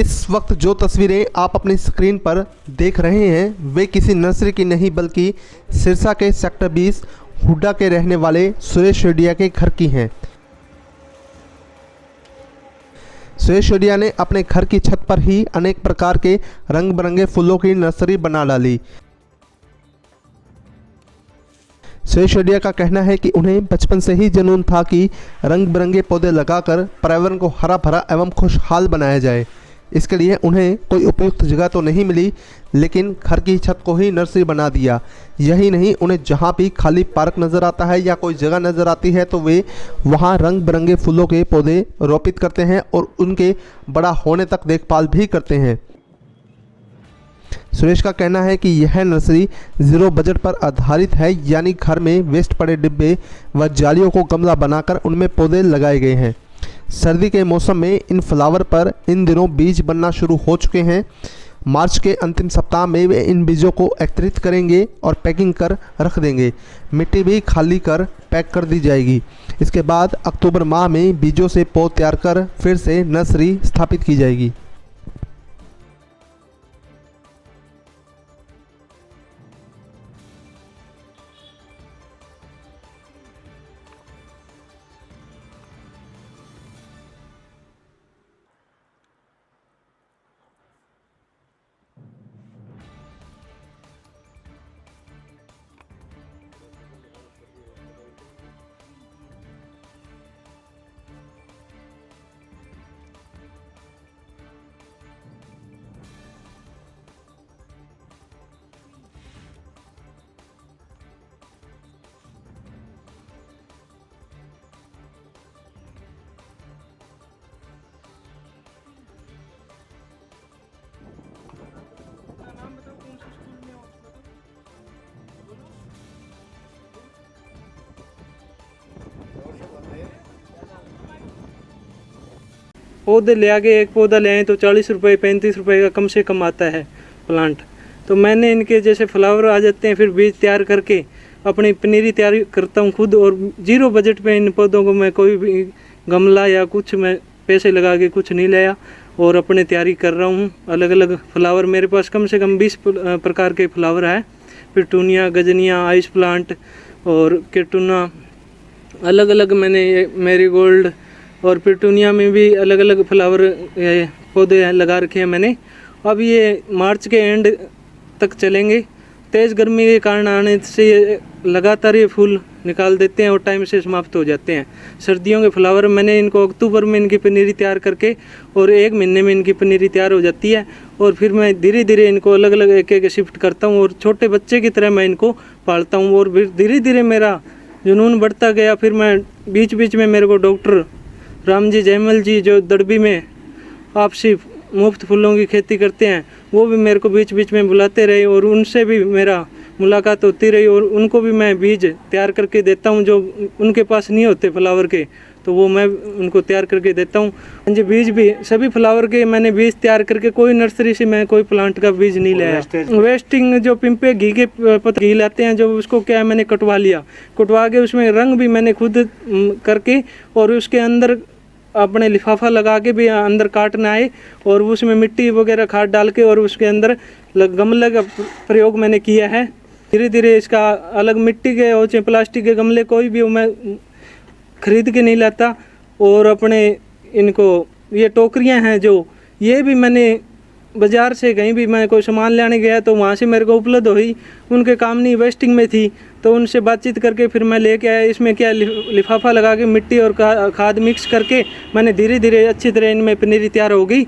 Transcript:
इस वक्त जो तस्वीरें आप अपनी स्क्रीन पर देख रहे हैं वे किसी नर्सरी की नहीं बल्कि सिरसा के सेक्टर 20 हुड्डा के रहने वाले सुरेश शेडिया के घर की हैं। सुरेश शेडिया ने अपने घर की छत पर ही अनेक प्रकार के रंग बिरंगे फूलों की नर्सरी बना डाली। सुरेश शेडिया का कहना है कि उन्हें बचपन से ही जुनून था कि रंग बिरंगे पौधे लगाकर पर्यावरण को हरा भरा एवं खुशहाल बनाया जाए। इसके लिए उन्हें कोई उपयुक्त जगह तो नहीं मिली, लेकिन घर की छत को ही नर्सरी बना दिया। यही नहीं, उन्हें जहाँ भी खाली पार्क नज़र आता है या कोई जगह नज़र आती है तो वे वहाँ रंग बिरंगे फूलों के पौधे रोपित करते हैं और उनके बड़ा होने तक देखभाल भी करते हैं। सुरेश का कहना है कि यह नर्सरी ज़ीरो बजट पर आधारित है, यानी घर में वेस्ट पड़े डिब्बे व जालियों को गमला बनाकर उनमें पौधे लगाए गए हैं। सर्दी के मौसम में इन फ्लावर पर इन दिनों बीज बनना शुरू हो चुके हैं। मार्च के अंतिम सप्ताह में वे इन बीजों को एकत्रित करेंगे और पैकिंग कर रख देंगे। मिट्टी भी खाली कर पैक कर दी जाएगी। इसके बाद अक्टूबर माह में बीजों से पौध तैयार कर फिर से नर्सरी स्थापित की जाएगी। पौधे ले आके एक पौधा ले आए तो 40 रुपये 35 रुपये का कम से कम आता है प्लांट। तो मैंने इनके जैसे फ्लावर आ जाते हैं, फिर बीज तैयार करके अपनी पनीरी तैयार करता हूँ खुद, और जीरो बजट पे इन पौधों को मैं कोई भी गमला या कुछ मैं पैसे लगा के कुछ नहीं लाया और अपने तैयारी कर रहा हूँ। अलग अलग फ्लावर मेरे पास कम से कम 20 प्रकार के फ्लावर है। पिटूनिया, गजनिया, आइस प्लांट और केटूना, अलग अलग मैंने मैरीगोल्ड और पिटूनिया में भी अलग अलग फ्लावर पौधे लगा रखे हैं मैंने। अब ये मार्च के एंड तक चलेंगे। तेज़ गर्मी के कारण आने से लगातार ये फूल निकाल देते हैं और टाइम से समाप्त हो जाते हैं। सर्दियों के फ्लावर मैंने इनको अक्टूबर में इनकी पनीरी तैयार करके और 1 महीने में इनकी पनीरी तैयार हो जाती है, और फिर मैं धीरे धीरे इनको अलग अलग एक एक शिफ्ट करता हूँ और छोटे बच्चे की तरह मैं इनको पालता हूँ। और फिर धीरे धीरे मेरा जुनून बढ़ता गया। फिर मैं बीच बीच में मेरे को डॉक्टर राम जी जयमल जी जो दड़बी में आपसी मुफ्त फूलों की खेती करते हैं, वो भी मेरे को बीच बीच में बुलाते रहे और उनसे भी मेरा मुलाकात होती रही, और उनको भी मैं बीज तैयार करके देता हूँ जो उनके पास नहीं होते फ्लावर के, तो वो मैं उनको तैयार करके देता हूँ। जी, बीज भी सभी फ्लावर के मैंने बीज तैयार करके, कोई नर्सरी से मैं कोई प्लांट का बीज नहीं लाया। वेस्टिंग जो पिंपे घी के पत्ते घी लाते हैं, जो उसको क्या है मैंने कटवा लिया, कटवा के उसमें रंग भी मैंने खुद करके और उसके अंदर अपने लिफाफा लगा के भी अंदर काटना है और उसमें मिट्टी वगैरह खाद डाल के और उसके अंदर गमले का प्रयोग मैंने किया है। धीरे धीरे इसका अलग मिट्टी के और चाहे प्लास्टिक के गमले कोई भी मैं खरीद के नहीं लाता, और अपने इनको ये टोकरियां हैं जो ये भी मैंने बाज़ार से कहीं भी मैं कोई सामान लाने गया तो वहाँ से मेरे को उपलब्ध हुई, उनके काम नहीं वेस्टिंग में थी, तो उनसे बातचीत करके फिर मैं लेके आया। इसमें क्या लिफाफा लगा के मिट्टी और खाद मिक्स करके मैंने धीरे धीरे अच्छी तरह इनमें पनीरी तैयार हो गई